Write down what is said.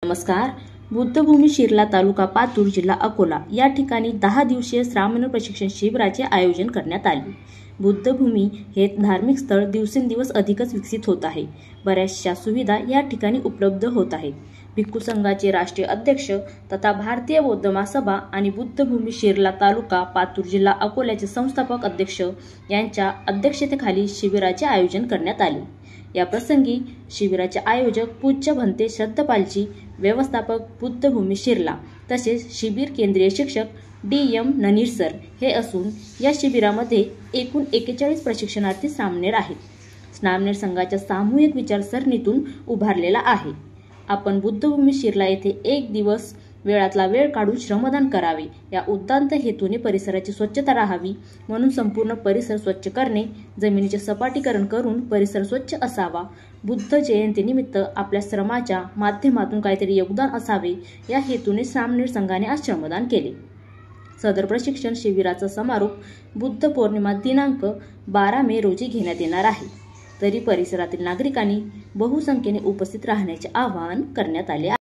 नमस्कार. बुद्धभूमी शिरला तालुका पातूर जिल्हा अकोला या ठिकाणी 10 दिवसीय श्रावण प्रशिक्षण शिबिराचे आयोजन करण्यात आले. बुद्धभूमी हे धार्मिक स्थळ दिवसेंदिवस अधिकच विकसित होत आहे. बऱ्याचशा सुविधा या ठिकाणी उपलब्ध होत आहेत. भिक्खू संघाचे राष्ट्रीय अध्यक्ष तथा भारतीय बौद्ध महासभा आणि बुद्धभूमी शिरला तालुका पातूर जिल्हा अकोल्याचे संस्थापक अध्यक्ष यांच्या अध्यक्षतेखाली शिबिराचे आयोजन करण्यात आले. या प्रसंगी शिबिराचे आयोजक पूज्य भंते श्रद्धपालजी, व्यवस्थापक बुद्धभूमी शिरला तसेच शिबिर केंद्रीय शिक्षक DM ननीर सर हे असून या शिबिरामध्ये एकूण 41 प्रशिक्षणार्थी सामनेर आहेत. सामनेर संघाच्या सामूहिक विचारसरणीतून उभारलेला आहे. आपण बुद्धभूमी शिरला येथे एक दिवस वेळातला वेळ काढून श्रमदान करावे या उद्दांत हेतूने परिसराची स्वच्छता राहावी म्हणून संपूर्ण परिसर स्वच्छ करणे, जमिनीचे सपाटीकरण करून परिसर स्वच्छ असावा, बुद्ध जयंतीनिमित्त आपल्या श्रमाच्या माध्यमातून काहीतरी योगदान असावे या हेतूने सामनेर संघाने आज श्रमदान केले. सदर प्रशिक्षण शिबिराचा समारोप बुद्ध पौर्णिमा दिनांक 12 मे रोजी घेण्यात येणार आहे. तरी परिसरातील नागरिकांनी बहुसंख्येने उपस्थित राहण्याचे आवाहन करण्यात आले आहे.